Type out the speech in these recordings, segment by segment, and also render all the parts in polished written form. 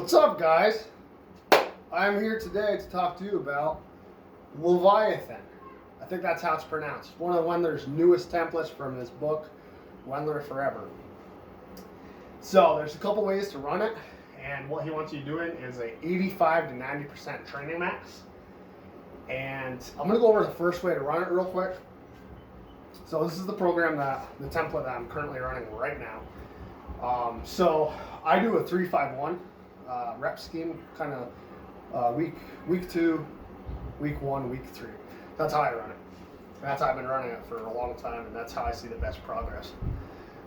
What's up, guys? I'm here today to talk to you about Leviathan. I think that's how it's pronounced. One of Wendler's newest templates from his book, Wendler Forever. So there's a couple ways to run it, and what he wants you doing is a 85 to 90% training max. And I'm going to go over the first way to run it real quick. So this is the program the template that I'm currently running right now. So I do a 3-5-1 rep scheme, kind of week 2, week 1, week 3. That's how I run it. That's how I've been running it for a long time, and that's how I see the best progress.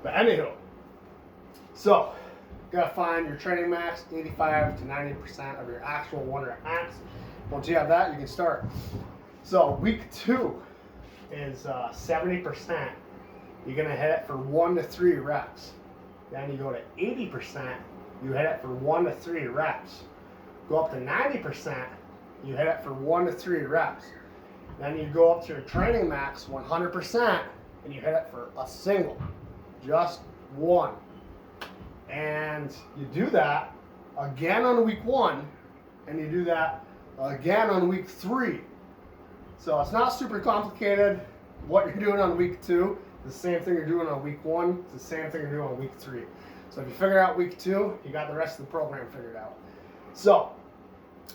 But anywho, so you gotta find your training max, 85 to 90% of your actual 1 rep max. Once you have that, you can start. So week 2 is 70%. You're gonna hit it for 1 to 3 reps. Then you go to 80%. You hit it for 1 to 3 reps. Go up to 90%. You hit it for 1 to 3 reps. Then you go up to your training max, 100%, and you hit it for a single, just 1. And you do that again on week 1, and you do that again on week 3. So it's not super complicated. What you're doing on week 2, the same thing you're doing on week 1, it's the same thing you're doing on week 3. So if you figure out week 2, you got the rest of the program figured out. So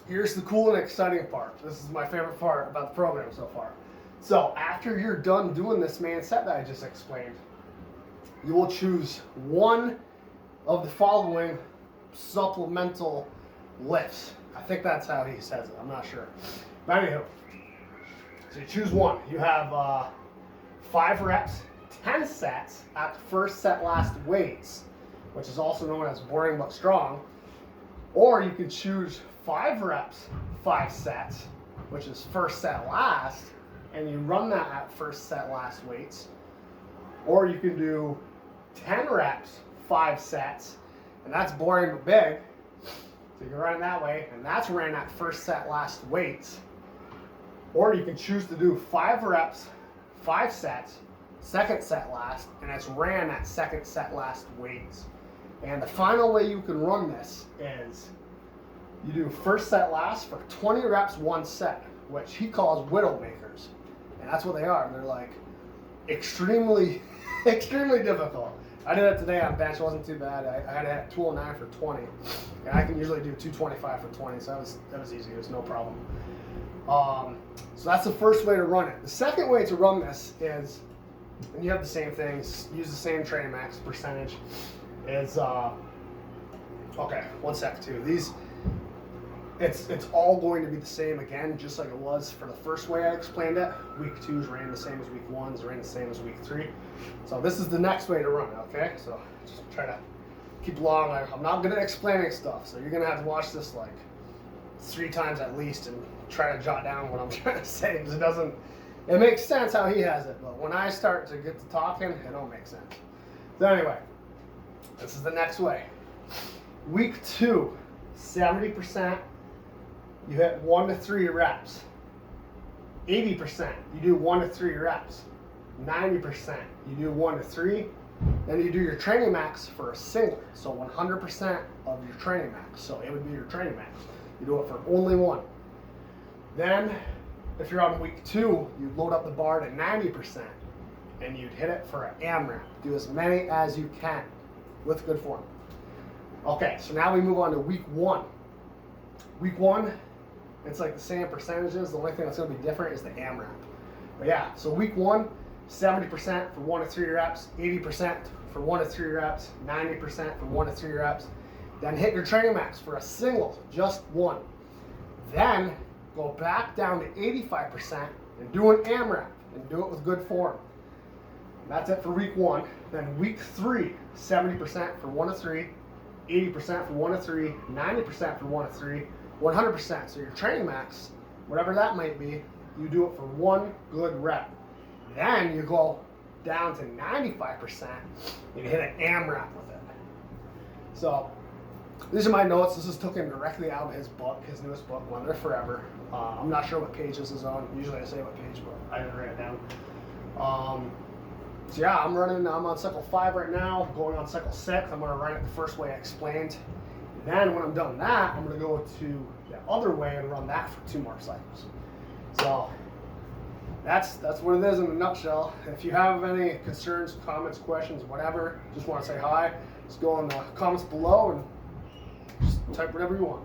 here's the cool and exciting part. This is my favorite part about the program so far. So after you're done doing this main set that I just explained, you will choose one of the following supplemental lifts. I think that's how he says it. I'm not sure. But anywho, so you choose one. You have 5 reps, 10 sets at first set last weights, which is also known as boring but strong. Or you can choose 5 reps, 5 sets, which is first set last, and you run that at first set last weights. Or you can do 10 reps, 5 sets, and that's boring but big. So you can run it that way, and that's ran at first set last weights. Or you can choose to do 5 reps, 5 sets, second set last, and it's ran at second set last weights. And the final way you can run this is you do first set last for 20 reps, 1 set, which he calls widowmakers. And that's what they are. They're like extremely difficult. I did it today on bench. It wasn't too bad. I had to hit 209 for 20. And I can usually do 225 for 20, so that was easy. It was no problem. So that's the first way to run it. The second way to run this is, and you have the same things, use the same training max percentage, is, okay, 1 sec too. It's all going to be the same again, just like it was for the first way I explained it. Week 2's ran the same as week 1's, ran the same as week 3. So this is the next way to run it, okay? So just try to keep along. I'm not good at explaining stuff, so you're gonna have to watch this like 3 times at least and try to jot down what I'm trying to say, because it makes sense how he has it, but when I start to get to talking, it don't make sense. So anyway, this is the next way. Week 2, 70%, you hit 1 to 3 reps. 80%, you do 1 to 3 reps. 90%, you do 1 to 3. Then you do your training max for a single. So 100% of your training max. So it would be your training max. You do it for only 1. Then, if you're on week 2, you load up the bar to 90%. And you'd hit it for an AMRAP. Do as many as you can with good form. Okay, so now we move on to week 1. Week 1, it's like the same percentages. The only thing that's going to be different is the AMRAP. But yeah, so week 1, 70% for 1 to 3 reps, 80% for 1 to 3 reps, 90% for 1 to 3 reps. Then hit your training max for a single, just 1. Then go back down to 85% and do an AMRAP and do it with good form. And that's it for week 1. Then week 3, 70% for 1 to 3, 80% for 1 to 3, 90% for 1 to 3, 100%. So your training max, whatever that might be, you do it for 1 good rep. Then you go down to 95% and you hit an AMRAP with it. So these are my notes. This is taken directly out of his book, his newest book, Wendler Forever. I'm not sure what page this is on. Usually I say what page, but I didn't write it down. So yeah, I'm on cycle 5 right now, going on cycle 6. I'm going to run it the first way I explained. Then when I'm done that, I'm going to go to the other way and run that for 2 more cycles. So that's what it is in a nutshell. If you have any concerns, comments, questions, whatever, just want to say hi, just go in the comments below and just type whatever you want.